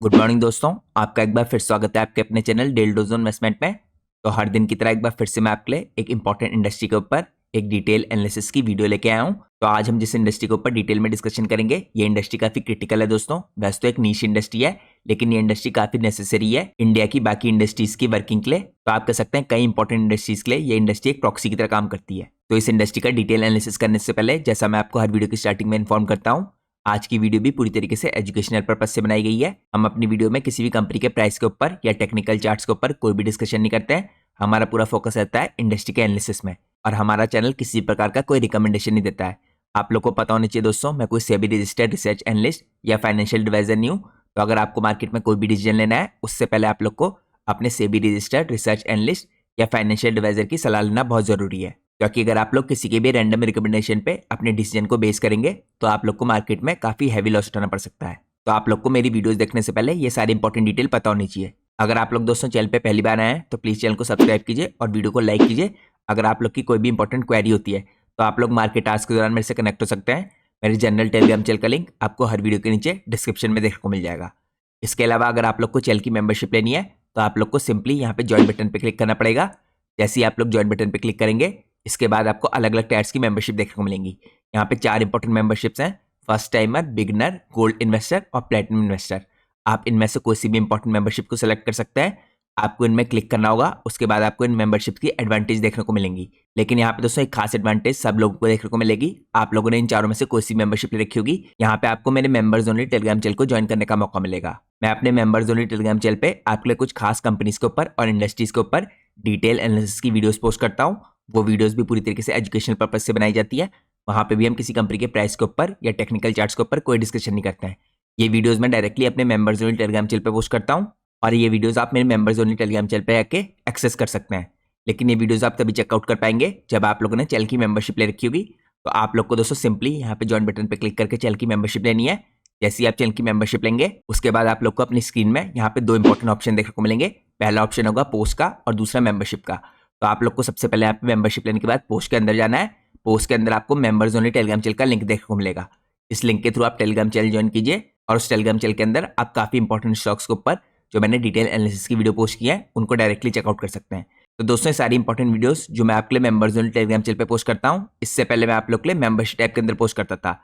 Good morning दोस्तों, आपका एक बार फिर स्वागत है आपके अपने चैनल डेल डोजोन इन्वेस्टमेंट में। तो हर दिन की तरह एक बार फिर से मैं आपके लिए एक इंपॉर्टेंट इंडस्ट्री के ऊपर एक डिटेल एनालिसिस की वीडियो लेके आया हूं। तो आज हम जिस इंडस्ट्री के ऊपर डिटेल में डिस्कशन करेंगे, ये इंडस्ट्री काफी क्रिटिकल है दोस्तों। वैसे तो एक नीश इंडस्ट्री है, लेकिन ये इंडस्ट्री काफी नेसेसरी है इंडिया की बाकी इंडस्ट्रीज की वर्किंग के लिए। तो आप कह सकते हैं कई इंपॉर्टेंट इंडस्ट्रीज के लिए ये इंडस्ट्री एक प्रॉक्सी की तरह काम करती है। तो इस इंडस्ट्री का डिटेल एनालिसिस करने से पहले, जैसा मैं आपको हर वीडियो की स्टार्टिंग में इन्फॉर्म करता हूँ, आज की वीडियो भी पूरी तरीके से एजुकेशनल पर्पज से बनाई गई है। हम अपनी वीडियो में किसी भी कंपनी के प्राइस के ऊपर या टेक्निकल चार्ट्स के ऊपर कोई भी डिस्कशन नहीं करते हैं। हमारा पूरा फोकस रहता है इंडस्ट्री के एनालिसिस में, और हमारा चैनल किसी प्रकार का कोई रिकमेंडेशन नहीं देता है। आप लोग को पता होना चाहिए दोस्तों, मैं कोई सेबी रजिस्टर्ड रिसर्च एनालिस्ट या फाइनेंशियल एडवाइजर नहीं हूँ। तो अगर आपको मार्केट में कोई भी डिसीजन लेना है, उससे पहले आप लोग को अपने सेबी रजिस्टर्ड रिसर्च एनालिस्ट या फाइनेंशियल एडवाइजर की सलाह लेना बहुत जरूरी है। क्योंकि अगर आप लोग किसी के भी रैंडम रिकमेंडेशन पे अपने डिसीजन को बेस करेंगे, तो आप लोग को मार्केट में काफी हैवी लॉस उठाना पड़ सकता है। तो आप लोग को मेरी वीडियोस देखने से पहले ये सारी इंपॉर्टेंट डिटेल पता होनी चाहिए। अगर आप लोग दोस्तों चैनल पे पहली बार आए हैं, तो प्लीज चैनल को सब्सक्राइब कीजिए और वीडियो को लाइक कीजिए। अगर आप लोग की कोई भी इंपॉर्टेंट क्वेरी होती है, तो आप लोग मार्केट आवर्स के दौरान मेरे से कनेक्ट हो सकते हैं। मेरे जनरल टेलीग्राम चैनल का लिंक आपको हर वीडियो के नीचे डिस्क्रिप्शन में देखने को मिल जाएगा। इसके अलावा अगर आप लोग को चैनल की मेंबरशिप लेनी है, तो आप लोग को सिंपली यहाँ पे ज्वाइन बटन पे क्लिक करना पड़ेगा। जैसे ही आप लोग ज्वाइन बटन पे क्लिक करेंगे, इसके बाद आपको अलग अलग टायर्स की मेंबरशिप देखने को मिलेंगी। यहाँ पे 4 इंपॉर्टेंट मेंबरशिप्स हैं: first timer, beginner, gold investor और प्लेटिनम इन्वेस्टर। आप इनमें से कोई सी भी इंपॉर्टेंट मेंबरशिप को सिलेक्ट कर सकते हैं। आपको इनमें क्लिक करना होगा, उसके बाद आपको इन मेंबरशिप की एडवांटेज देखने को मिलेंगी। लेकिन यहाँ पे दोस्तों एक खास एडवांटेज सब लोगों को देखने को मिलेगी। आप लोगों ने इन चारों में से कोई सी मेंबरशिप ले रखी होगी, यहाँ पे आपको मेरे मेंबर्स ओनली टेलीग्राम चैनल को ज्वाइन करने का मौका मिलेगा। मैं अपने मेंबर्स ओनली टेलीग्राम चैनल पे आपके लिए कुछ खास कंपनीज के ऊपर और इंडस्ट्रीज के ऊपर डिटेल एनालिसिस की वीडियोस पोस्ट करता हूँ। वो वीडियोस भी पूरी तरीके से एजुकेशनल पर्पज से बनाई जाती है। वहाँ पे भी हम किसी कंपनी के प्राइस के ऊपर या टेक्निकल चार्ट्स के ऊपर कोई डिस्कशन नहीं करते हैं। ये वीडियोस मैं डायरेक्टली अपने मेंबर्स ओनली टेलीग्राम चैनल पे पोस्ट करता हूँ, और ये वीडियोस आप मेरे मेंबर्स ओनली टेलीग्राम चैनल पे आके एक्सेस कर सकते हैं। लेकिन ये वीडियोस आप तभी चेकआउट कर पाएंगे जब आप लोगों ने चैनल की मेंबरशिप ले रखी होगी। तो आप लोग को दोस्तों सिंपली यहाँ पे ज्वाइन बटन पे क्लिक करके चैनल की मेंबरशिप लेनी है। जैसे ही आप चैनल की मेंबरशिप लेंगे, उसके बाद आप लोग को अपनी स्क्रीन में यहाँ पे 2 इंपॉर्टेंट ऑप्शन देखने को मिलेंगे। पहला ऑप्शन होगा पोस्ट का और दूसरा मेंबरशिप का। तो आप लोग को सबसे पहले यहाँ पे मेंबरशिप लेने के बाद पोस्ट के अंदर जाना है। पोस्ट के अंदर आपको मेंबर्स ओनली टेलीग्राम चैनल का लिंक देखने को मिलेगा। इस लिंक के थ्रू आप टेलीग्राम चैनल ज्वाइन कीजिए, और उस टेलीग्राम चैनल के अंदर आप काफी इंपॉर्टेंट स्टॉक्स के ऊपर जो मैंने डिटेल एनालिसिस की वीडियो पोस्ट की है, उनको डायरेक्टली चेकआउट कर सकते हैं। तो दोस्तों ये सारी इंपॉर्टेंट वीडियोस जो मैं आपके लिए मेंबर्स ओनली टेलीग्राम चैनल पे पोस्ट करता हूँ, इससे पहले मैं आप लोग के लिए मेंबरशिप टैब के अंदर पोस्ट करता था।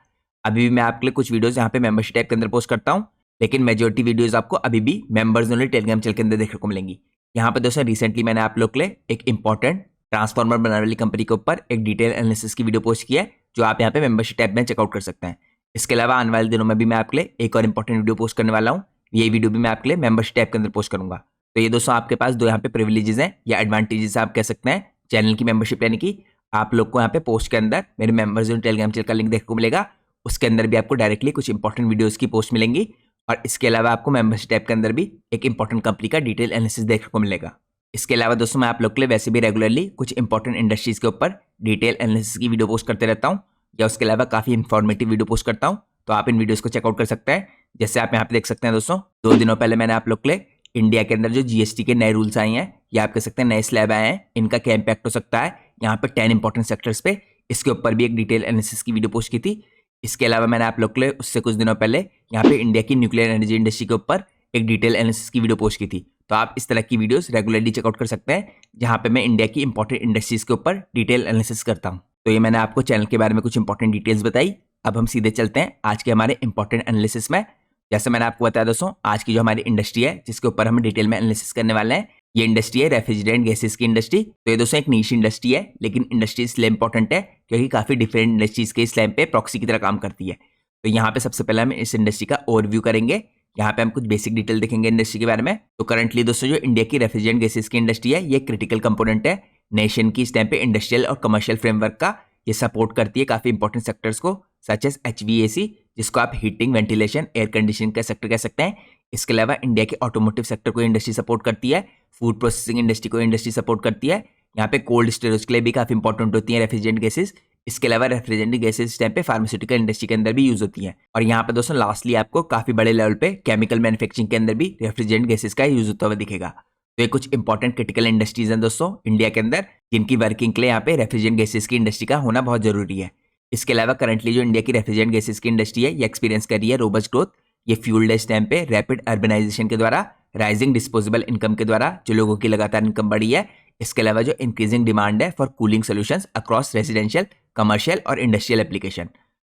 अभी भी मैं आपके लिए कुछ वीडियोस यहाँ पे मेंबरशिप टैब के अंदर पोस्ट करता हूँ, लेकिन मेजोरिटी वीडियोस आपको अभी भी मेंबर्स ओनली टेलीग्राम चैनल के अंदर देखने को मिलेंगी। यहाँ पे दोस्तों रिसेंटली मैंने आप लोग के लिए एक इंपॉर्टेंट ट्रांसफॉर्मर बनाने वाली कंपनी के ऊपर एक डिटेल एनालिसिस की वीडियो पोस्ट की है, जो आप यहाँ पे मेंबरशिप टैब में चेकआउट कर सकते हैं। इसके अलावा आने वाले दिनों में भी मैं आपके लिए एक और इंपॉर्टेंट वीडियो पोस्ट करने वाला हूँ। ये वीडियो भी मैं आपके लिए मेंबरशिप टैब के अंदर पोस्ट करूंगा। तो ये दोस्तों आपके पास 2 यहाँ पे प्रिविलेजेस हैं या एडवांटेजेस आप कह सकते हैं चैनल की मेंबरशिप लेने की। आप लोग को यहाँ पे पोस्ट के अंदर मेरे मेंबर्स ओनली टेलीग्राम चैनल का लिंक देखने को मिलेगा। उसके अंदर भी आपको डायरेक्टली कुछ इंपॉर्टेंट वीडियोस की पोस्ट मिलेंगी, और इसके अलावा आपको मेंबरशिप टैब के अंदर भी एक इंपॉर्टेंट कंपनी का डिटेल एनालिसिस देखने को मिलेगा। इसके अलावा दोस्तों मैं आप लोग के लिए वैसे भी रेगुलरली कुछ इंपॉर्टेंट इंडस्ट्रीज के ऊपर डिटेल एनालिसिस की वीडियो पोस्ट करते रहता हूँ, या उसके अलावा काफी इंफॉर्मेटिव वीडियो पोस्ट करता हूँ। तो आप इन वीडियोस को चेकआउट कर सकते हैं। जैसे आप यहाँ पे देख सकते हैं दोस्तों, 2 दिनों पहले मैंने आप लोग के लिए इंडिया के अंदर जो जीएसटी के नए रूल्स आए हैं, या आप कह सकते हैं नए स्लैब आए हैं, इनका क्या इंपैक्ट हो सकता है यहाँ पे 10 इंपॉर्टेंट सेक्टर्स पे, इसके ऊपर भी एक डिटेल एनालिसिस की वीडियो पोस्ट की थी। इसके अलावा मैंने आप लोग के लिए उससे कुछ दिनों पहले यहाँ पे इंडिया की न्यूक्लियर एनर्जी इंडस्ट्री के ऊपर एक डिटेल एनालिसिस की वीडियो पोस्ट की थी। तो आप इस तरह की वीडियोस रेगुलरली चेकआउट कर सकते हैं, जहाँ पे मैं इंडिया की इंपॉर्टेंट इंडस्ट्रीज के ऊपर डिटेल एनालिसिस करता हूँ। तो ये मैंने आपको चैनल के बारे में कुछ इंपॉर्टेंट डिटेल्स बताई। अब हम सीधे चलते हैं आज के हमारे इंपॉर्टेंट एनालिसिस में। जैसे मैंने आपको बताया दोस्तों, आज की जो हमारी इंडस्ट्री है जिसके ऊपर हम डिटेल में एनालिसिस करने वाले हैं, ये इंडस्ट्री है रेफ्रिजरेंट गैसेस की इंडस्ट्री। तो ये दोस्तों एक नीश इंडस्ट्री है, लेकिन इंडस्ट्री इसलिए इंपॉर्टेंट है क्योंकि काफी डिफरेंट इंडस्ट्रीज के इस लाइन पे प्रॉक्सी की तरह काम करती है। तो यहाँ पे सबसे पहले हम इस इंडस्ट्री का ओवरव्यू करेंगे। यहाँ पे हम कुछ बेसिक डिटेल देखेंगे इंडस्ट्री के बारे में। तो करंटली दोस्तों जो इंडिया की रेफ्रिजरेंट गैसेस की इंडस्ट्री है, ये क्रिटिकल कंपोनेंट है नेशन की इस टाइम पे इंडस्ट्रियल और कमर्शियल फ्रेमवर्क का। ये सपोर्ट करती है काफी इंपॉर्टेंट सेक्टर्स को, सच एज HVAC, जिसको आप हीटिंग, वेंटिलेशन, एयर कंडीशनिंग का सेक्टर कह सकते हैं। इसके अलावा इंडिया के ऑटोमोटिव सेक्टर को इंडस्ट्री सपोर्ट करती है, फूड प्रोसेसिंग इंडस्ट्री को इंडस्ट्री सपोर्ट करती है। यहाँ पे कोल्ड स्टोरेज के लिए भी काफी इंपॉर्टेंट होती है रेफ्रिजरेंट गैसेस। इसके अलावा रेफ्रिजरेंट गैसेस इस टाइम पे फार्मास्यूटिकल इंडस्ट्री के अंदर भी यूज होती है। और यहाँ पे दोस्तों लास्टली आपको काफी बड़े लेवल पे केमिकल मैन्युफैक्चरिंग के अंदर भी रेफ्रिजरेंट गैसेस का यूज होता हुआ दिखेगा। तो ये कुछ इंपॉर्टेंट क्रिटिकल इंडस्ट्रीज हैं दोस्तों इंडिया के अंदर, जिनकी वर्किंग के लिए यहाँ पे रेफ्रिजरेंट गैसेस की इंडस्ट्री का होना बहुत जरूरी है। इसके अलावा करंटली जो इंडिया की रेफ्रिजरेंट गैसेस की इंडस्ट्री है, ये एक्सपीरियंस कर रही है रोबस्ट ग्रोथ। ये फ्यूल्ड है इस टाइम पे रैपिड अर्बनाइजेशन के द्वारा, राइजिंग डिस्पोजेबल इनकम के द्वारा जो लोगों की लगातार इनकम बढ़ी है। इसके अलावा जो इंक्रीजिंग डिमांड है for cooling solutions across residential, commercial और इंडस्ट्रियल एप्लीकेशन।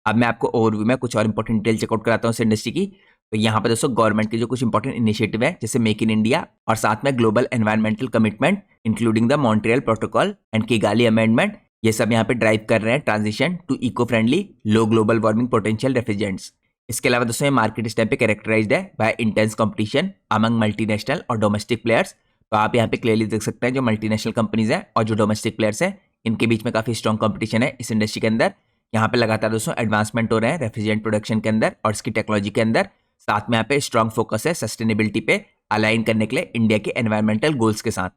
अब मैं आपको ओवरव्यू में कुछ और इंपॉर्टेंट डिटेल चेकआउट कराता हूँ इस इंडस्ट्री की। तो यहाँ पर दोस्तों गवर्नमेंट के जो कुछ इंपॉर्टेंट इनिशिएटिव है जैसे मेक इन इंडिया और साथ में global environmental commitment including the Montreal protocol and Kigali amendment, ये सब यहाँ पे ड्राइव कर रहे हैं transition to eco friendly low global warming potential refrigerants. इसके अलावा दोस्तों ये मार्केट इस टाइम पे कैरेक्टराइज्ड है by intense competition among multinational और डोमेस्टिक प्लेयर्स। तो आप यहाँ पे क्लियरली देख सकते हैं जो मल्टीनेशनल कंपनीज हैं और जो डोमेस्टिक प्लेयर्स हैं इनके बीच में काफी स्ट्रॉन्ग कंपटीशन है इस इंडस्ट्री के अंदर। यहाँ पे लगातार दोस्तों एडवांसमेंट हो रहे हैं रेफ्रिजरेंट प्रोडक्शन के अंदर और इसकी टेक्नोलॉजी के अंदर। साथ में यहाँ पे स्ट्रॉन्ग फोकस है सस्टेनेबिलिटी पे अलाइन करने के लिए इंडिया के एनवायरमेंटल गोल्स के साथ।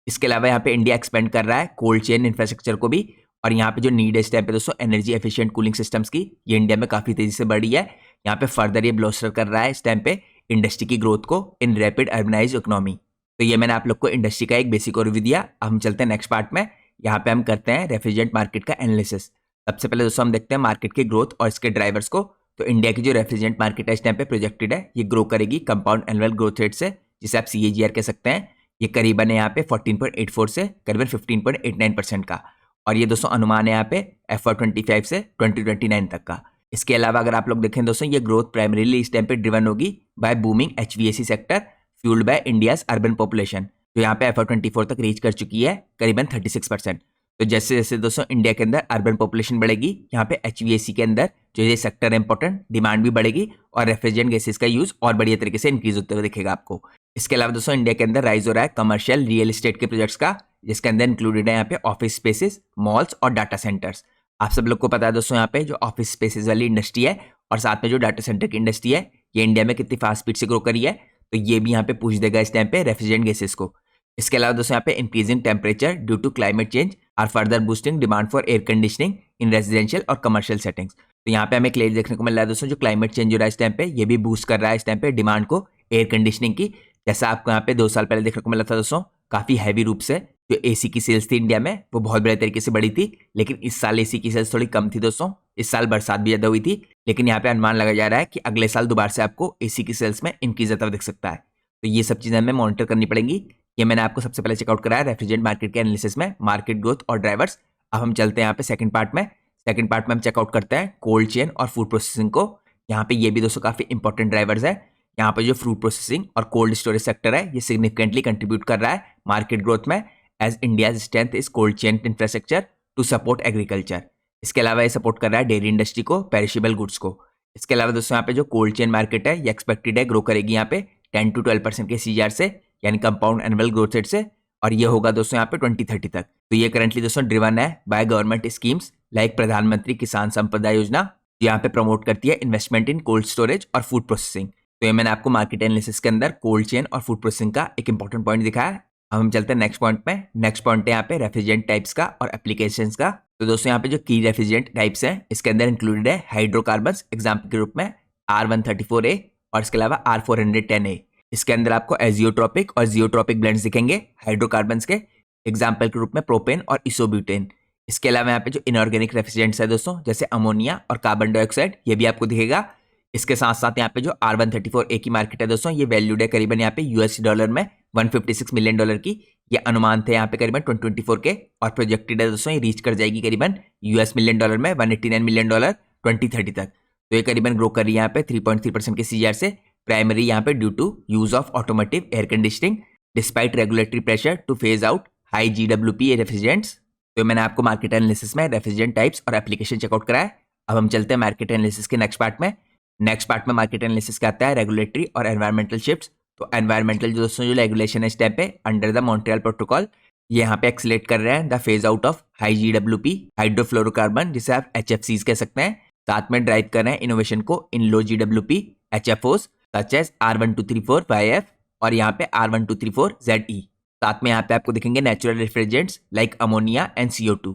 इसके अलावा यहाँ पे इंडिया एक्सपेंड कर रहा है कोल्ड चेन इंफ्रास्ट्रक्चर को भी, और यहाँ पे जो नीड है इस टाइम पे दोस्तों एनर्जी एफिशिएंट कूलिंग सिस्टम्स की, ये इंडिया में काफी तेजी से बढ़ी है। यहाँ पे फर्दर ये ब्लोस्टर कर रहा है इस टाइम पे इंडस्ट्री की ग्रोथ को इन रैपिड अर्बनाइज्ड इकोनॉमी। तो ये मैंने आप लोग को इंडस्ट्री का एक बेसिक ओवरव्यू दिया। अब हम चलते हैं नेक्स्ट पार्ट में। यहाँ पे हम करते हैं रेफ्रिजरेंट मार्केट का एनालिसिस। सबसे पहले दोस्तों हम देखते हैं मार्केट की ग्रोथ और इसके ड्राइवर्स को। तो इंडिया की जो रेफ्रिजरेंट मार्केट है इस टाइम पे प्रोजेक्टेड है ये ग्रो करेगी कंपाउंड एनुअल ग्रोथ रेट से, जिसे आप CAGR कह सकते हैं। ये करीबन है यहाँ पे 14.84 से करीबन 15.89% का, और ये दोस्तों अनुमान है यहाँ पे FY25 से 2029 तक का। इसके अलावा अगर आप लोग देखें दोस्तों ये ग्रोथ प्राइमरीली इस टाइम पे ड्रिवन होगी by booming HVAC sector fuelled by India's urban population, जो यहाँ पे FY24 तक रीच कर चुकी है करीबन 36%। तो जैसे जैसे दोस्तों इंडिया के अंदर अर्बन पॉपुलेशन बढ़ेगी यहाँ पे HVAC के अंदर जो ये सेक्टर है इंपॉर्टेंट डिमांड भी बढ़ेगी और रेफ्रिजरेंट गैसेस का यूज और बढ़िया तरीके से इंक्रीज होते हुए दिखेगा आपको। इसके अलावा दोस्तों इंडिया के अंदर राइज हो रहा है कमर्शियल रियल एस्टेट के प्रोजेक्ट्स का, जिसके अंदर इंक्लूडेड है यहाँ पे ऑफिस स्पेसेस, मॉल्स और डाटा सेंटर्स। आप सब लोग को पता है दोस्तों यहाँ पे जो ऑफिस स्पेसेस वाली इंडस्ट्री है और साथ में जो डाटा सेंटर की इंडस्ट्री है ये इंडिया में कितनी फास्ट स्पीड से ग्रो करी है, तो ये भी यहाँ पे पूछ देगा इस टाइम पे रेफ्रिजरेंट गैसेस को। इसके अलावा दोस्तों यहाँ पे increasing temperature due to climate change are further boosting demand for air conditioning in residential और कमर्शियल सेटिंग्स। तो यहाँ पे हमें क्लियर देखने को मिल रहा है दोस्तों जो क्लाइमेट चेंज हो रहा है इस टाइम पे ये भी बूस्ट कर रहा है इस टाइम पे डिमांड को एयर कंडीशनिंग की। जैसा आपको यहाँ पे 2 साल पहले देखने को मिला था दोस्तों काफी हैवी रूप से जो AC की सेल्स थी इंडिया में वो बहुत बड़े तरीके से बढ़ी थी, लेकिन इस साल AC की सेल्स थोड़ी कम थी दोस्तों। इस साल बरसात भी ज्यादा हुई थी, लेकिन यहाँ पे अनुमान लगाया जा रहा है कि अगले साल दोबारा से आपको AC की सेल्स में इंक्रीज आता हुआ दिख सकता है। तो ये सब चीजें हमें मॉनिटर करनी पड़ेंगी। ये मैंने आपको सबसे पहले चेकआउट कराया रेफ्रिजरेंट मार्केट के एनालिसिस में मार्केट ग्रोथ और ड्राइवर्स। अब हम चलते हैं यहाँ पे सेकंड पार्ट में। सेकंड पार्ट में हम चेकआउट करते हैं कोल्ड चेन और फूड प्रोसेसिंग को। यहाँ पे ये भी दोस्तों काफी इंपॉर्टेंट ड्राइवर्स है। यहाँ पे जो फूड प्रोसेसिंग और कोल्ड स्टोरेज सेक्टर है ये सिग्निफिकेंटली कंट्रीब्यूट कर रहा है मार्केट ग्रोथ में, as India strength is cold chain infrastructure to support agriculture. इसके अलावा ये सपोर्ट कर रहा है डेयरी इंडस्ट्री को, पेरिशेबल गुड्स को। इसके अलावा दोस्तों यहाँ पे जो कोल्ड चेन मार्केट है ये एक्सपेक्टेड है ग्रो करेगी यहाँ पे 10 to 12% के CAGR से, यानी कंपाउंड एनुअल ग्रोथ रेट से, और ये होगा दोस्तों यहाँ पे 2030 तक। तो ये करंटली दोस्तों ड्रिवन है बाय गवर्नमेंट स्कीम्स लाइक प्रधानमंत्री किसान संपदा योजना, जो यहाँ पे प्रमोट करती है इन्वेस्टमेंट इन कोल्ड स्टोरेज और फूड प्रोसेसिंग। तो ये मैंने आपको मार्केट एनालिसिस के अंदर कोल्ड चेन और फूड प्रोसेसिंग का एक इंपॉर्टेंट पॉइंट दिखाया। अब हम चलते हैं नेक्स्ट पॉइंट में। नेक्स्ट पॉइंट है यहाँ पे रेफ्रिजरेंट टाइप्स का और एप्लीकेशंस का। तो दोस्तों यहाँ पे जो की रेफ्रिजरेंट टाइप्स हैं इसके अंदर इंक्लूडेड है हाइड्रोकार्बन्स एग्जाम्पल के रूप में R134A और इसके अलावा R410A। इसके अंदर आपको एजियोट्रोपिक और जियोट्रोपिक ब्लेंड्स दिखेंगे हाइड्रोकार्बन्स के, एग्जाम्पल के रूप में प्रोपेन और इसोब्यूटेन। इसके अलावा यहाँ पे जो इनऑर्गेनिक रेफ्रिजरेंट्स है दोस्तों जैसे अमोनिया और कार्बन डाइऑक्साइड ये भी आपको दिखेगा। इसके साथ साथ यहाँ पे जो R134A की मार्केट है दोस्तों ये वैल्यूड है करीबन यहाँ पे $US में $156 मिलियन की। ये अनुमान थे यहाँ पे करीबन 2024 के, और प्रोजेक्टेड है दोस्तों ये रीच कर जाएगी करीबन $1 मिलियन में $189 मिलियन 2030 तक। तो ये करीबन ग्रो कर रही है यहाँ पे 3.3% के CAGR से, प्राइमरी यहाँ पे due to use of automotive air conditioning despite regulatory pressure to phase out high GWP refrigerants. तो मैंने आपको मार्केट एनालिसिस में रेफ्रिजरेंट टाइप्स और एप्लीकेशन चेकआउट कराया। अब हम चलते हैं मार्केट एनालिसिस के नेक्स्ट पार्ट में। नेक्स्ट पार्ट में मार्केट एनालिसिस का आता है रेगुलेटरी और एनवायरमेंटल शिफ्ट्स। तो एनवायरमेंटल जो दोस्तों जो रेगुलेशन है इस टाइप पे अंडर द मॉन्ट्रियल प्रोटोकॉल ये यहाँ पे एक्सलेट कर रहे हैं the phase out of high GWP hydrofluorocarbon, जिसे आप HFCs कह सकते हैं। साथ में ड्राइव कर रहे हैं इनोवेशन को in low GWP HFOs such as R1234YF और यहाँ पे R1234ZE। साथ में यहाँ पे आपको दिखेंगे natural refrigerants like ammonia and CO2।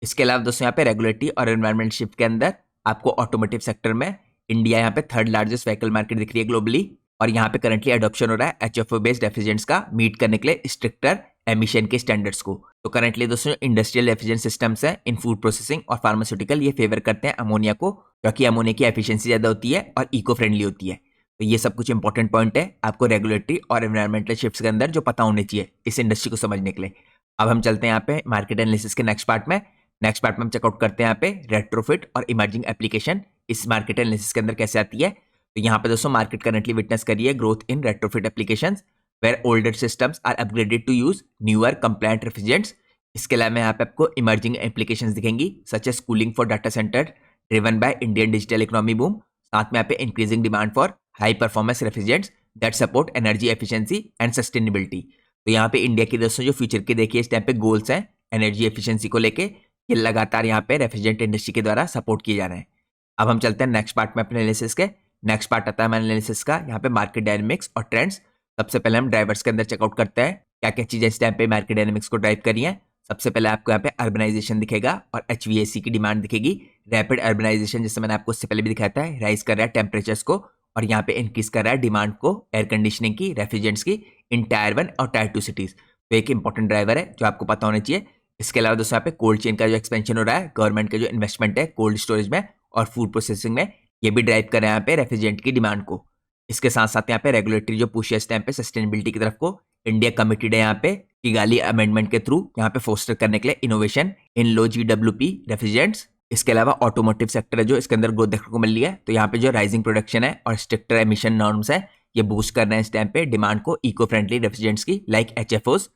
इसके अलावा दोस्तों यहाँ पे रेगुलेटरी और एनवायरमेंट शिफ्ट के अंदर आपको ऑटोमोटिव सेक्टर में इंडिया यहाँ पे 3rd लार्जेस्ट व्हीकल मार्केट दिख रही है ग्लोबली, और यहाँ पे करंटली अडॉप्शन हो रहा है HFO बेस्ड रेफ्रिजरेंट्स का मीट करने के लिए स्ट्रिक्टर एमिशन के स्टैंडर्ड्स को। तो करंटली दोस्तों इंडस्ट्रियल रेफ्रिजरेंट सिस्टम्स हैं इन फूड प्रोसेसिंग और फार्मास्यूटिकल ये फेवर करते हैं अमोनिया को, क्योंकि अमोनिया की एफिशिएंसी ज्यादा होती है और इको फ्रेंडली होती है। तो ये सब कुछ इंपॉर्टेंट पॉइंट है आपको रेगुलेटरी और एनवायरमेंटल शिफ्ट्स के अंदर जो पता होने चाहिए इस इंडस्ट्री को समझने के लिए। अब हम चलते हैं यहाँ पे मार्केट एनालिसिस के नेक्स्ट पार्ट में। नेक्स्ट पार्ट में हम चेकआउट करते हैं यहाँ पे रेट्रोफिट और इमर्जिंग एप्लीकेशन इस मार्केट एनालिसिस के अंदर कैसे आती है। तो यहाँ पे दोस्तों मार्केट करंटली विटनेस करिए growth in retrofit applications where older systems are upgraded to use newer compliant refrigerants. इसके अलावा यहाँ पे आपको इमर्जिंग एप्लीकेशंस दिखेंगी such as cooling for data center driven by Indian digital economy boom. साथ में यहाँ पे increasing demand for high performance refrigerants that support energy efficiency and sustainability. तो यहाँ पे इंडिया की दोस्तों जो फ्यूचर के देखिए इस टाइम पे गोल्स हैं एनर्जी एफिशिएंसी को लेके, ये लगातार यहाँ पे रेफ्रिजरेंट इंडस्ट्री के द्वारा सपोर्ट किए जा रहे हैं। अब हम चलते हैं नेक्स्ट पार्ट में अपने एनालिसिस के। नेक्स्ट पार्ट आता है हमारे एनालिसिस का यहाँ पे मार्केट डायनेमिक्स और ट्रेंड्स। सबसे पहले हम ड्राइवर्स के अंदर चेकआउट करते हैं क्या क्या चीजें इस टाइम पे मार्केट डायनेमिक्स को ड्राइव करी है। सबसे पहले आपको यहाँ पे अर्बनाइजेशन दिखेगा और HVAC की डिमांड दिखेगी। रैपिड अर्बनाइजेशन जैसे मैंने आपको इससे पहले भी दिखाया था राइज कर रहा है टेम्परेचर्स को और यहाँ पे इंक्रीज कर रहा है डिमांड को एयर कंडीशनिंग की रेफ्रिजरेंट्स की इन टायर 1 और टायर 2 सिटीज। तो एक इंपॉर्टेंट ड्राइवर है जो आपको पता होना चाहिए। इसके अलावा दोस्तों यहाँ पे कोल्ड चेन का जो एक्सपेंशन हो रहा है, गवर्नमेंट का जो इन्वेस्टमेंट है कोल्ड स्टोरेज में और फूड प्रोसेसिंग में, ये भी ड्राइव कर रहे हैं यहाँ पे रेफ्रिजरेंट की डिमांड को। इसके साथ साथ यहाँ पे रेगुलेटरी जो पुश है इस टाइम पे सस्टेनेबिलिटी की तरफ को, इंडिया कमिटेड है यहाँ पे किगाली अमेंडमेंट के थ्रू यहाँ पे फोस्टर करने के लिए innovation in low GWP refrigerants. इसके अलावा ऑटोमोटिव सेक्टर है जो इसके अंदर ग्रोथ देखने को मिल रही है। तो यहाँ पे जो राइजिंग प्रोडक्शन है और स्ट्रिक्टर एमिशन नॉर्म्स है ये बूस्ट कर रहे हैं इस टाइम पे डिमांड को इको फ्रेंडली रेफ्रिजरेंट्स की लाइक HFOs।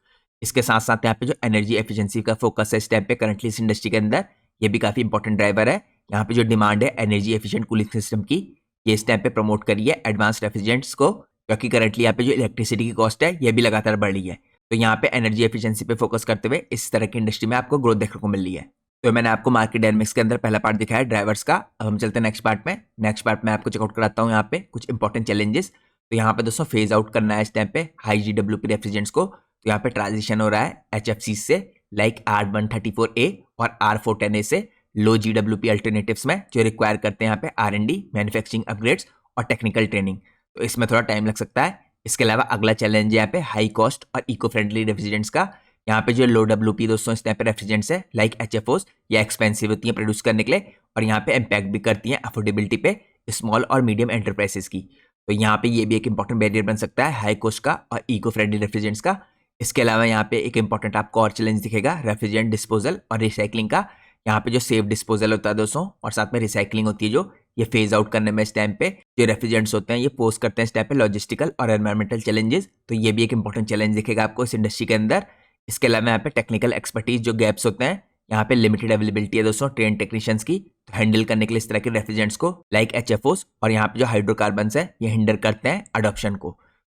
इसके साथ साथ यहाँ पे जो एनर्जी एफिशिएंसी का फोकस है इस टाइम पे करंटली इस इंडस्ट्री के अंदर, ये भी काफी इंपॉर्टेंट ड्राइवर है। यहाँ पे जो डिमांड है एनर्जी एफिशिएंट कूलिंग सिस्टम की, ये इस टाइम पे प्रमोट करी है एडवांस रेफ्रिजरेंट्स को, क्योंकि करंटली यहाँ पे जो इलेक्ट्रिसिटी की कॉस्ट है ये भी लगातार बढ़ रही है। तो यहाँ पे एनर्जी एफिशिएंसी पे फोकस करते हुए इस तरह की इंडस्ट्री में आपको ग्रोथ देखने को मिल रही है। तो मैंने आपको मार्केट डायनेमिक्स के अंदर पहला पार्ट दिखाया ड्राइवर्स का। अब हम चलते हैं नेक्स्ट पार्ट में। नेक्स्ट पार्ट में आपको चेकआउट कराता हूँ यहाँ पे कुछ इंपॉर्टेंट चैलेंजेस। तो यहाँ पे दोस्तों फेज आउट करना है इस टाइम पे हाई GWP रेफ्रिजरेंट्स को। तो यहाँ पे ट्रांजिशन हो रहा है HFC से लाइक R134A और R410A से लो GWP अल्टरनेटिव्स में जो रिक्वायर करते हैं यहाँ पे R&D, मैन्युफैक्चरिंग अपग्रेड्स और टेक्निकल ट्रेनिंग। तो इसमें थोड़ा टाइम लग सकता है। इसके अलावा अगला चैलेंज है यहाँ पे हाई कॉस्ट और इको फ्रेंडली रेफ्रिजरेंट्स का। यहाँ पे जो लो WP दोस्तों इस टाइप पे रेफ्रिजरेंट्स है लाइक HFOs या एक्सपेंसिव होती हैं प्रोड्यूस करने के लिए और यहाँ पे इम्पैक्ट भी करती हैं अफोर्डेबिलिटी पे स्मॉल और मीडियम एंटरप्राइजेस की। तो यहाँ पे ये भी एक इंपॉर्टेंट बैरियर बन सकता है हाई कॉस्ट का और इको फ्रेंडली रेफ्रिजरेंट्स का। इसके अलावा यहाँ पे एक इंपॉर्टेंट आपको और चैलेंज दिखेगा रेफ्रिजरेंट डिस्पोजल और रिसाइकलिंग का। यहाँ पे जो सेफ डिस्पोजल होता है दोस्तों और साथ में रिसाइकलिंग होती है जो ये फेज आउट करने में इस टाइम पे जो रेफ्रिजरेंट्स होते हैं ये पोज करते हैं इस टाइम पे लॉजिस्टिकल और एनवायरमेंटल चैलेंजेस। तो ये भी एक इंपॉर्टेंट चैलेंज दिखेगा आपको इस इंडस्ट्री के अंदर। इसके अलावा यहाँ पे टेक्निकल एक्सपर्टीज जो गैप्स होते हैं, यहाँ पे लिमिटेड अवेलेबिलिटी है दोस्तों ट्रेन टेक्नीशियंस की तो हैंडल करने के लिए इस तरह के रेफ्रिजरेंट्स को लाइक HFOs और यहाँ पे जो हाइड्रोकार्बन्स है ये हिंडर करते हैं अडॉप्शन को।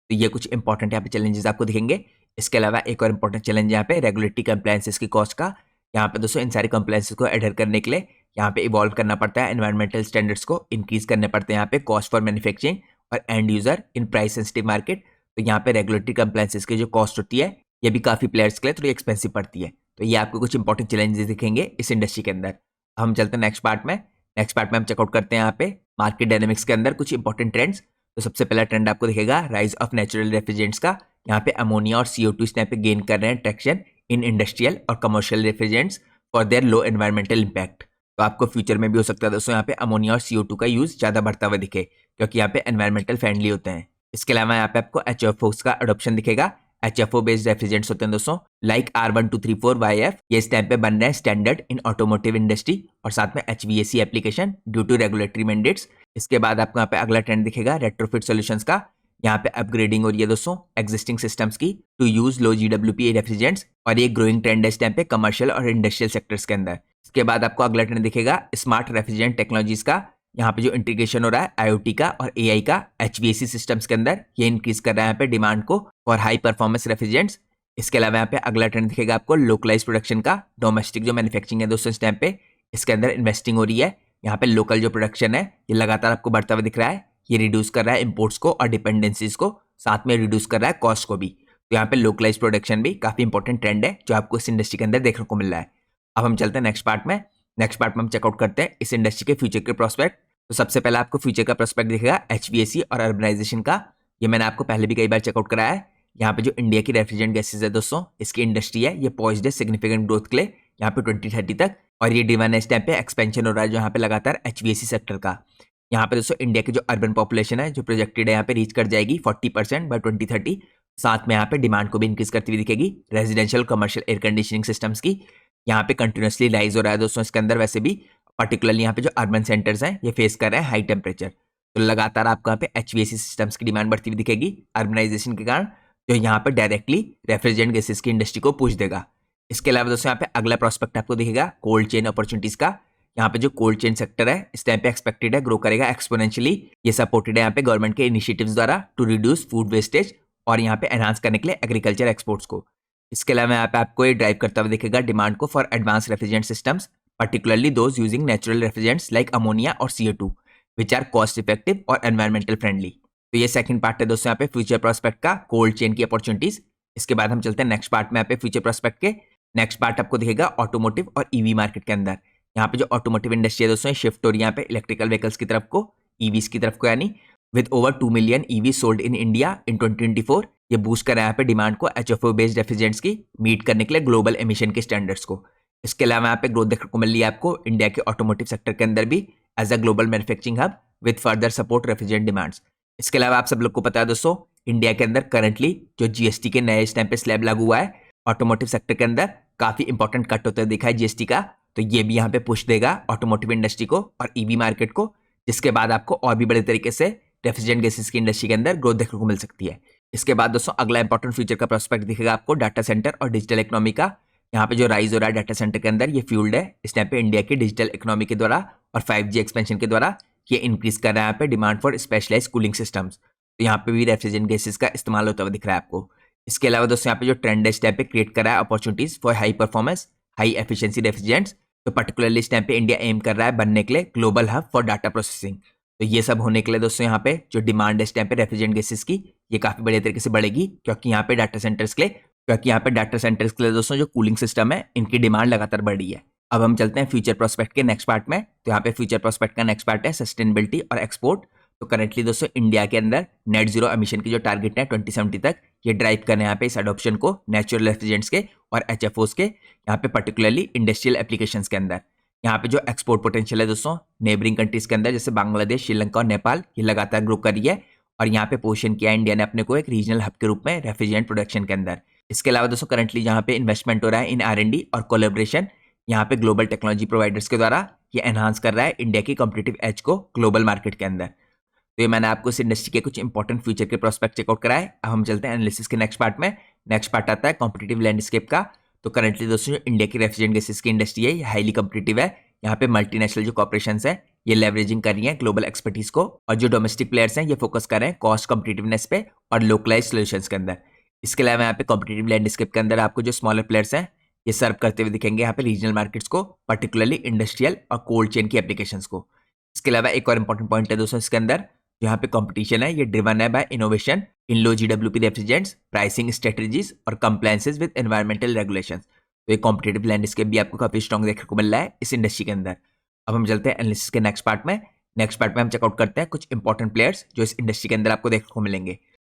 तो ये कुछ इंपॉर्टेंट यहाँ पे चैलेंजेस आपको दिखेंगे। इसके अलावा एक और इंपॉर्टेंट चैलेंज यहाँ पे रेगुलेटरी कंप्लायंसेस की कॉस्ट का। यहाँ पे दोस्तों इन सारी कंप्लायंसेस को एडर करने के लिए यहाँ पे इवॉल्व करना पड़ता है, एनवायरमेंटल स्टैंडर्ड्स को इंक्रीज करने पड़ते हैं यहाँ पे कॉस्ट फॉर मैन्युफैक्चरिंग और and user in price sensitive market. तो यहाँ पे रेगुलेटरी कंप्लायंसेस की जो कॉस्ट होती है ये भी काफी प्लेयर्स के लिए थोड़ी एक्सपेंसिव पड़ती है। तो ये आपको कुछ इंपॉर्टेंट चैलेंजेस दिखेंगे इस इंडस्ट्री के अंदर। हम चलते हैं नेक्स्ट पार्ट में। नेक्स्ट पार्ट में हम चेकआउट करते हैं यहाँ पे मार्केट डायनेमिक्स के अंदर कुछ इंपॉर्टेंट ट्रेंड्स। तो सबसे पहला ट्रेंड आपको दिखेगा राइज ऑफ नेचुरल रेफ्रिजरेंट्स का। यहाँ पे अमोनिया और CO2 इस टाइम पे गेन कर रहे हैं ट्रैक्शन इन इंडस्ट्रियल और commercial refrigerants for their low environmental impact. तो आपको फ्यूचर में भी हो सकता है दोस्तों यहाँ पे अमोनिया और CO2 का यूज ज्यादा बढ़ता हुआ दिखे क्योंकि यहाँ पे एनवायरमेंटल फ्रेंडली होते हैं। इसके अलावा यहाँ पे आपको HFOs का अडोप्शन दिखेगा। HFO बेस्ड रेफ्रिजरेंट्स होते हैं दोस्तों लाइक R1234YF, ये इस टाइम पे बन रहे हैं स्टैंडर्ड इन ऑटोमोटिव इंडस्ट्री और साथ में HVAC application due to regulatory mandates. इसके बाद आपको यहाँ पे अगला ट्रेंड दिखेगा रेट्रोफिट सॉल्यूशंस का। यहाँ पे अपग्रेडिंग हो रही है दोस्तों एग्जिस्टिंग सिस्टम्स की to use low GWP refrigerants और ये ग्रोइंग ट्रेंड है इस टाइम पे कमर्शियल और इंडस्ट्रियल सेक्टर्स के अंदर। इसके बाद आपको अगला ट्रेंड दिखेगा स्मार्ट रेफ्रिजरेंट टेक्नोलॉजीज का। यहाँ पे जो इंटीग्रेशन हो रहा है IoT का और AI का HVAC सिस्टम्स के अंदर, ये इंक्रीज कर रहा है यहाँ पे डिमांड को फॉर हाई परफॉर्मेंस रेफ्रिजरेंट्स। इसके अलावा यहाँ पे अगला ट्रेंड दिखेगा आपको लोकलाइज प्रोडक्शन का। डोमेस्टिक जो मैन्युफैक्चरिंग है दोस्तों इस टाइम पे इसके अंदर इन्वेस्टिंग हो रही है। यहाँ पे लोकल जो प्रोडक्शन है ये लगातार आपको बढ़ता हुआ दिख रहा है। ये रिड्यूस कर रहा है इम्पोर्ट्स को और डिपेंडेंसीज को, साथ में रिड्यूस कर रहा है कॉस्ट को भी। तो यहाँ पे लोकलाइज प्रोडक्शन भी काफी इंपॉर्टेंट ट्रेंड है जो आपको इस इंडस्ट्री के अंदर देखने को मिल रहा है। अब हम चलते हैं नेक्स्ट पार्ट में। नेक्स्ट पार्ट में हम चेकआउट करते हैं इस इंडस्ट्री के फ्यूचर के प्रोस्पेक्ट। तो सबसे पहले आपको फ्यूचर का प्रोस्पेक्ट दिखेगा HVAC और अर्बनाइजेशन का। ये मैंने आपको पहले भी कई बार चेकआउट कराया है। यहाँ पे जो इंडिया की रेफ्रिजरेंट गैसेज है दोस्तों इसकी इंडस्ट्री है ये पॉइज्ड है सिग्निफिकेंट ग्रोथ के लिए यहाँ पे 2030 तक और ये ड्रिवन है इस टाइम पे एक्सपेंशन हो रहा है जो यहाँ पे लगातार HVAC सेक्टर का। यहाँ पे दोस्तों इंडिया की जो अर्बन पॉपुलेशन है जो प्रोजेक्टेड है यहाँ पे रीच कर जाएगी 40% बाय 2030। साथ में यहाँ पे डिमांड को भी इंक्रीज करती हुई दिखेगी residential commercial air conditioning systems की। यहाँ पे कंटिन्यूसली राइज हो रहा है दोस्तों इसके अंदर। वैसे भी पर्टिकुलरली यहाँ पे जो अर्बन सेंटर्स हैं ये फेस कर रहे हैं हाई टेम्परेचर, तो लगातार आपको यहाँ पे HVAC सिस्टम्स की डिमांड बढ़ती हुई दिखेगी अर्बनाइजेशन के कारण, जो यहाँ पे डायरेक्टली रेफ्रिजरेंट गैसेस की इंडस्ट्री को पुश देगा। इसके अलावा दोस्तों यहाँ पे अगला प्रोस्पेक्ट आपको दिखेगा कोल्ड चेन अपॉर्चुनिटीज का। यहाँ पे जो कोल्ड चेन सेक्टर है इस टाइम पे एक्सपेक्टेड है ग्रो करेगा एक्सपोनेंशियली। ये सपोर्टेड है यहाँ पे गवर्नमेंट के इनिशिएटिव्स द्वारा टू रिड्यूस फूड वेस्टेज और यहाँ पे एनहांस करने के लिए एग्रीकल्चर एक्सपोर्ट्स को। इसके अलावा यहाँ पे आपको ये ड्राइव करता हुआ दिखेगा डिमांड को for advance refrigerant systems, particularly those using natural refrigerants like ammonia और CO2 which are cost effective और एनवायरमेंटल फ्रेंडली। तो ये सेकंड पार्ट है दोस्तों यहाँ पे फ्यूचर प्रोस्पेक्ट का कोल्ड चेन की अपॉर्चुनिटीज। इसके बाद हम चलते हैं नेक्स्ट पार्ट में यहाँ पे फ्यूचर प्रोस्पेक्ट के। नेक्स्ट पार्ट आपको दिखेगा ऑटोमोटिव और EV मार्केट के अंदर। यहाँ पे जो ऑटोमोटिव इंडस्ट्री है दोस्तों शिफ्ट हो रही है यहाँ पे इलेक्ट्रिकल व्हीकल्स की तरफ को, EVs की तरफ को, यानी with over 2 million EV sold in India in 2024। ये बूस्ट कर रहा है यहाँ पे डिमांड को HFO बेस्ड रेफ्रिजरेंट्स की मीट करने के लिए ग्लोबल एमिशन के स्टैंडर्ड्स को। इसके अलावा यहाँ पे ग्रोथ देखने को मिल रही है आपको इंडिया के ऑटोमोटिव सेक्टर के अंदर भी as a global manufacturing hub with further support refrigerant demands. इसके अलावा आप सब लोग को पता है दोस्तों इंडिया के अंदर करंटली जो GST के नए स्टैम्प पे स्लैब लागू हुआ है, ऑटोमोटिव सेक्टर के अंदर काफी इंपॉर्टेंट कट होता है देखा है GST का, तो ये भी यहाँ पे पुश देगा ऑटोमोटिव इंडस्ट्री को और EV मार्केट को, जिसके बाद आपको और भी बड़े तरीके से रेफ्रिजरेंट गैसेस की इंडस्ट्री के अंदर ग्रोथ देखने को मिल सकती है। इसके बाद दोस्तों अगला इंपॉर्टेंट फ्यूचर का प्रोस्पेक्ट दिखेगा आपको डाटा सेंटर और डिजिटल इकोनॉमी का। यहाँ पे जो राइज हो रहा है डाटा सेंटर के अंदर ये फ्यूल्ड है इस टाइम पे इंडिया की डिजिटल इकोनॉमी के द्वारा और 5G एक्सपेंशन के द्वारा। ये इंक्रीज कर रहा है यहाँ पे demand for specialize cooling systems, तो यहाँ पे भी रेफ्रिजरेंट गैसेस का इस्तेमाल होता हुआ दिख रहा है आपको। इसके अलावा दोस्तों यहाँ पे जो ट्रेंड है इस टाइम पे क्रिएट कर रहा है opportunities for high performance high efficiency refrigerants, तो पर्टिकुलरली इस टाइम पे इंडिया एम कर रहा है बनने के लिए global hub for data processing. तो ये सब होने के लिए दोस्तों यहाँ पे जो डिमांड है इस टाइम पे रेफ्रिजरेंट गैसेस की ये काफी बड़े तरीके से बढ़ेगी, क्योंकि यहाँ पे डाटा सेंटर्स के लिए दोस्तों जो कूलिंग सिस्टम है इनकी डिमांड लगातार बढ़ रही है। अब हम चलते हैं फ्यूचर प्रोस्पेक्ट के नेक्स्ट पार्ट में। तो यहाँ पे फ्यूचर प्रोस्पेक्ट का नेक्स्ट पार्ट है सस्टेनेबिलिटी और एक्सपोर्ट। तो करंटली दोस्तों इंडिया के अंदर नेट जीरो एमिशन की जो टारगेट है 2070 तक, ये ड्राइव करने यहाँ पे इस अडॉप्शन को नेचुरल रेफ्रिजरेंट्स के और HFOs के, यहाँ पे पर्टिकुलरली इंडस्ट्रियल एप्लीकेशंस के अंदर। यहाँ पे जो एक्सपोर्ट पोटेंशियल है दोस्तों नेबरिंग कंट्रीज के अंदर जैसे बांग्लादेश, श्रीलंका और नेपाल, ये लगातार ग्रो कर रही है और यहाँ पे पोजिशन किया है इंडिया ने अपने को एक रीजनल हब के रूप में रेफ्रिजरेंट प्रोडक्शन के अंदर। इसके अलावा दोस्तों करंटली जहाँ पे इन्वेस्टमेंट हो रहा है इन R&D और कोलेब्रेशन यहाँ पे ग्लोबल टेक्नोलॉजी प्रोवाइडर्स के द्वारा, ये एनहांस कर रहा है इंडिया की कॉम्पिटिटिव एज को ग्लोबल मार्केट के अंदर। तो ये मैंने आपको इस इंडस्ट्री के कुछ इंपॉर्टेंट फ्यूचर के प्रोस्पेक्ट चेकआउट कराए। अब हम चलते हैं एनालिसिस के नेक्स्ट पार्ट में। नेक्स्ट पार्ट आता है कॉम्पिटिटिव लैंडस्केप का। तो करंटली दोस्तों जो इंडिया की रेफ्रिजरेंट गैसेस की इंडस्ट्री है ये हाईली कॉम्पिटिटिव है। यहाँ पे मल्टीनेशनल जो कॉर्पोरेशंस है ये लेवरेजिंग कर रही है ग्लोबल एक्सपर्टीज को, और जो डोमेस्टिक प्लेयर्स हैं ये फोकस कर रहे हैं कॉस्ट कॉम्पिटिटिवनेस पे और लोकलाइज सोल्यूशंस के अंदर। इसके अलावा यहाँ पे कॉम्पिटिटिव लैंडस्केप के अंदर आपको जो स्मॉलर प्लेयर्स हैं ये सर्व करते हुए दिखेंगे यहाँ पे रीजनल मार्केट्स को, पर्टिकुलरली इंडस्ट्रियल और कोल्ड चेन की एप्लीकेशंस को। इसके अलावा एक और इंपॉर्टेंट पॉइंट है दोस्तों इसके अंदर, यहाँ पे कंपटीशन है ये ड्रिवन है by innovation in low GWP refrigerants, pricing strategies और कंप्लायंसेस विद एनवायरमेंटल रेगुलेशंस। तो ये कॉम्पिटिटिव लैंडस्केप भी आपको काफी स्ट्रॉन्ग देखने को मिल रहा है इस इंडस्ट्री के अंदर। अब हम चलते हैं एनालिसिस के नेक्स्ट पार्ट में। नेक्स्ट पार्ट में हम चेकआउट करते हैं कुछ इंपॉर्टेंट प्लेयर्स जो इस इंडस्ट्री के अंदर आपको देखने को मिलेंगे।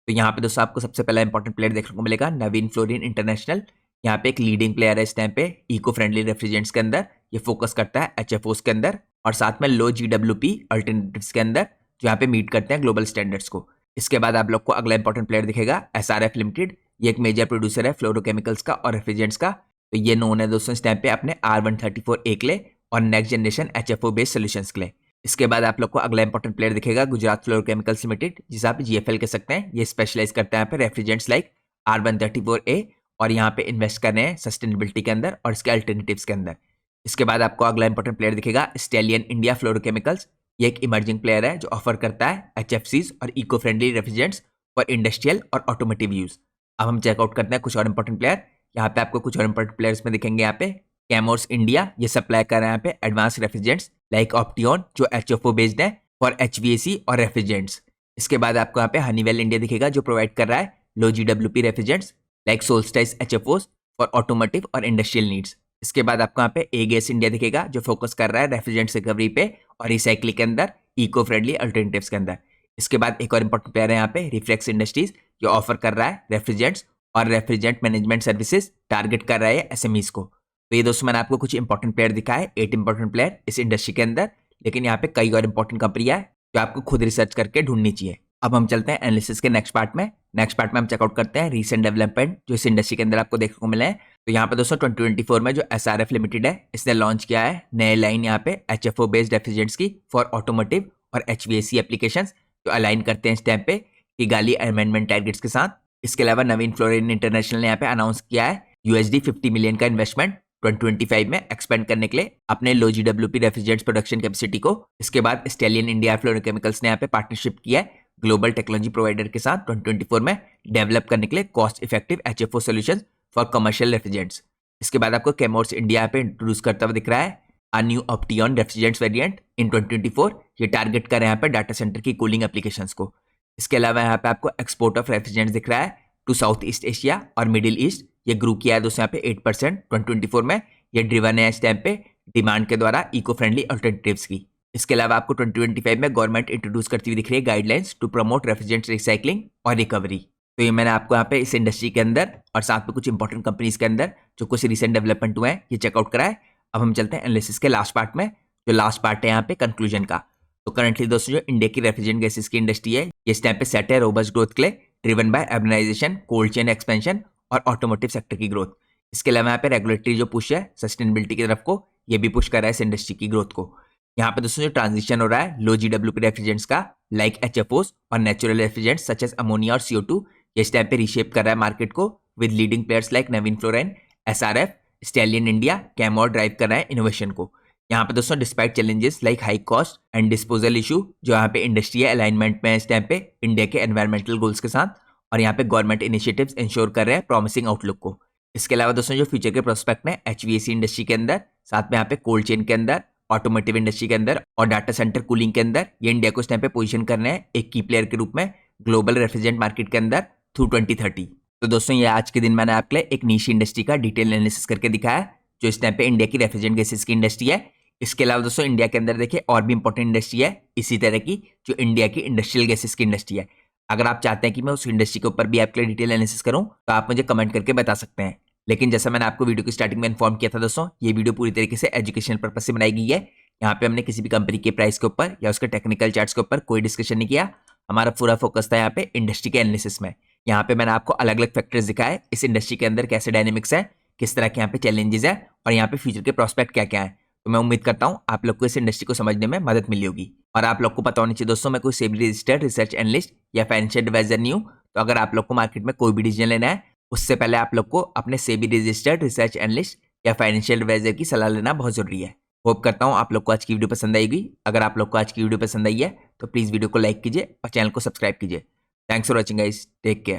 तो यहाँ पे दोस्तों आपको सबसे पहला इंपॉर्टेंट प्लेयर देखने को मिलेगा नवीन फ्लोरिन इंटरनेशनल। यहाँ पे एक लीडिंग प्लेयर है इस टाइम पे इको फ्रेंडली रेफ्रिजरेंट्स के अंदर। ये फोकस करता है HFOs के अंदर और साथ में लो GWP अल्टरनेटिव्स के अंदर, जो यहाँ पे मीट करते हैं ग्लोबल स्टैंडर्ड्स को। इसके बाद आप लोग को अगला इंपॉर्टेंट प्लेयर दिखेगा SRF लिमिटेड। ये एक मेजर प्रोड्यूसर है फ्लोरोकेमिकल्स का और रेफ्रिजरेंट्स का। तो ये नोन है दोस्तों इस टाइम पे अपने R134A के लिए और next generation HFO based solutions के लिए। इसके बाद आप लोग को अगला इंपॉर्टेंट प्लेयर दिखेगा गुजरात फ्लोरोकेमिकल्स लिमिटेड, जिसे आप GFL कह सकते हैं। ये स्पेशलाइज करता है यहाँ पे रेफ्रिजरेंट्स लाइक R134A और यहाँ पे इन्वेस्ट कर रहे हैं सस्टेनेबिलिटी के अंदर और इसके अल्टरनेटिव्स के अंदर। इसके बाद आपको अगला इंपॉर्टेंट प्लेयर दिखेगा स्टेलियन इंडिया फ्लोरोकेमिकल्स। ये एक इमर्जिंग प्लेयर है जो ऑफर करता है HFCs और eco friendly refrigerants for industrial और ऑटोमोटिव यूज। अब हम चेकआउट करते हैं कुछ और इंपॉर्टेंट प्लेयर। यहाँ पे आपको कुछ और इंपॉर्टेंट प्लेयर्स में दिखेंगे यहाँ पे कैमोर्स इंडिया, ये सप्लाई कर रहा है यहाँ पे एडवांस रेफ्रिजरेंट्स लाइक ऑप्टियन जो HFO बेस्ड है फॉर HVAC और रेफ्रिजरेंट्स। इसके बाद आपको यहाँ पे हनीवेल इंडिया दिखेगा जो प्रोवाइड कर रहा है low GWP refrigerants like solstice HFOs for automotive और इंडस्ट्रियल नीड्स। इसके बाद आपको यहाँ पे एगेस इंडिया दिखेगा जो फोकस कर रहा है रेफ्रिजरेंट रिकवरी पे और रिसाइकलिंग के अंदर, इको फ्रेंडली अल्टरनेटिव्स के अंदर। इसके बाद एक और इंपॉर्टेंट प्लेयर है यहाँ पे रिफ्लेक्स इंडस्ट्रीज जो ऑफर कर रहा है रेफ्रिजरेंट्स और रेफ्रिजरेंट मैनेजमेंट सर्विसेज, टारगेट कर रहा है SMEs को। तो ये दोस्तों मैंने आपको कुछ इंपॉर्टेंट प्लेयर दिखाए, 8 इंपॉर्टेंट प्लेयर इस इंडस्ट्री के अंदर, लेकिन यहाँ पे कई और इंपॉर्टेंट कंपनियां जो आपको खुद रिसर्च करके ढूंढनी चाहिए। अब हम चलते हैं एनालिसिस के नेक्स्ट पार्ट में। नेक्स्ट पार्ट में हम चेकआउट करते हैं रीसेंट डेवलपमेंट जो इस इंडस्ट्री के अंदर आपको देखने को मिले हैं। तो यहाँ पे दोस्तों 2024 में जो SRF लिमिटेड है इसने लॉन्च किया है नए लाइन यहाँ पे HFO बेस्ड रेफ्रिजरेंट्स की फॉर ऑटोमोटिव और HVAC एप्लीकेशंस जो अलाइन करते हैं इस टाइम पे किगाली अमेंडमेंट टारगेट्स के साथ। इसके अलावा नवीन फ्लोरिन इंटरनेशनल ने यहाँ पे अनाउंस किया है $50 मिलियन का इन्वेस्टमेंट 2025 में एक्सपेंड करने के लिए अपने लो GWP रेफ्रिजरेंट्स प्रोडक्शन कैपेसिटी को। इसके बाद स्टेलियन इंडिया फ्लोरोकेमिकल्स ने यहाँ पे पार्टनरशिप किया है ग्लोबल टेक्नोलॉजी प्रोवाइडर के साथ 2024 में डेवलप करने के लिए cost effective HFO solutions for commercial refrigerants. इसके बाद आपको केमोर्स इंडिया पे इंट्रोड्यूस करता हुआ दिख रहा है अ न्यू ऑप्टियन रेफ्रिजरेंट्स वेरिएंट इन 2024। ये टारगेट कर रहे हैं यहाँ पे डाटा सेंटर की कूलिंग एप्लीकेशंस को। इसके अलावा यहाँ पे आपको एक्सपोर्ट ऑफ रेफ्रिजरेंट्स दिख रहा है टू साउथ ईस्ट एशिया और मिडिल ईस्ट। ये ग्रो किया है दोस्तों यहाँ पे 8% 2024 में। ये ड्रिवन है इस टाइम पे डिमांड के द्वारा इको फ्रेंडली अल्टरनेटिव्स की। इसके अलावा आपको 2025 में गवर्नमेंट इंट्रोड्यूस करती हुई दिख रही है guidelines to promote refrigerant recycling और रिकवरी। तो ये मैंने आपको यहाँ पे इस इंडस्ट्री के अंदर और साथ में कुछ इंपॉर्टेंट कंपनीज के अंदर जो कुछ रिसेंट डेवलपमेंट हुए हैं ये चेकआउट करा है। अब हम चलते हैं एनालिसिस के लास्ट पार्ट में। जो लास्ट पार्ट है यहाँ पे कंक्लूजन का। तो करंटली दोस्तों जो इंडिया की रेफ्रिजरेंट गैसेस की इंडस्ट्री है ये इस टाइम पे सेट है रोबस्ट ग्रोथ के लिए driven by urbanization, cold chain expansion और ऑटोमोटिव सेक्टर की ग्रोथ। इसके अलावा यहाँ पे रेगुलेटरी जो पुश है सस्टेनेबिलिटी की तरफ को ये भी पुश कर रहा है इस इंडस्ट्री की ग्रोथ को। यहाँ पे दोस्तों जो ट्रांजिशन हो रहा है लो GWP रेफ्रिजरेंट्स का लाइक HFOs और natural refrigerants such as ammonia और CO2 ये इस टाइम पे रीशेप कर रहा है मार्केट को with leading players like Naveen fluorine, SRF, stallion India, Kaimore drive कर रहा है इनोवेशन को। यहाँ पे दोस्तों despite challenges like high cost and disposal issue जो यहाँ पे इंडस्ट्री अलाइनमेंट में इस टाइम पे इंडिया के एनवायरमेंटल गोल्स के साथ और यहाँ पे गवर्नमेंट इनिशिएटिव्स इंश्योर कर रहे हैं प्रॉमिसिंग आउटलुक को। इसके अलावा दोस्तों जो फ्यूचर के प्रोस्पेक्ट में HVAC इंडस्ट्री के अंदर साथ में यहाँ पे कोल्ड चेन के अंदर, ऑटोमोटिव इंडस्ट्री के अंदर और डाटा सेंटर कूलिंग के अंदर ये इंडिया को इस टाइम पे पोजीशन करने हैं एक की प्लेयर के रूप में ग्लोबल रेफ्रिजरेंट मार्केट के अंदर थ्रू 2030। तो दोस्तों ये आज के दिन मैंने आपके लिए एक नीश इंडस्ट्री का डिटेल एनालिसिस करके दिखाया जो इस टाइम पे इंडिया की रेफ्रिजरेंट गैसेस की इंडस्ट्री है। इसके अलावा दोस्तों इंडिया के अंदर देखिए और भी इंपॉर्टेंट इंडस्ट्री है इसी तरह की जो इंडिया की इंडस्ट्रियल गैसेस की इंडस्ट्री है। अगर आप चाहते हैं कि मैं उस इंडस्ट्री के ऊपर भी आपके लिए डिटेल एनालिसिस करूं तो आप मुझे कमेंट करके बता सकते हैं। लेकिन जैसा मैंने आपको वीडियो की स्टार्टिंग में इन्फॉर्म किया था दोस्तों ये वीडियो पूरी तरीके से एजुकेशनल पर्पज से बनाई गई है। यहाँ पे हमने किसी भी कंपनी के प्राइस के ऊपर या उसके टेक्निकल चार्ट्स के ऊपर कोई डिस्कशन नहीं किया। हमारा पूरा फोकस था यहाँ पे इंडस्ट्री के एनालिसिस में। यहाँ पे मैंने आपको अलग अलग फैक्टर्स दिखाए इस इंडस्ट्री के अंदर कैसे डायनेमिक्स है, किस तरह के यहाँ पे चैलेंजेस है और यहाँ पे फ्यूचर के प्रोस्पेक्ट क्या क्या है। तो मैं उम्मीद करता हूँ आप लोग को इस इंडस्ट्री को समझने में मदद मिली होगी। और आप लोग को पता होनी चाहिए दोस्तों मैं कोई सेबी रजिस्टर्ड रिसर्च एनालिस्ट या फाइनेंशियल एडवाइजर नहीं हूँ। तो अगर आप लोग को मार्केट में कोई भी डिसीजन लेना है उससे पहले आप लोग को अपने सेबी रजिस्टर्ड रिसर्च एनालिस्ट या फाइनेंशियल एडवाइजर की सलाह लेना बहुत जरूरी है। होप करता हूँ आप लोग को आज की वीडियो पसंद आएगी। अगर आप लोग को आज की वीडियो पसंद आई है तो प्लीज़ वीडियो को लाइक कीजिए और चैनल को सब्सक्राइब कीजिए। Thanks for watching guys, take care.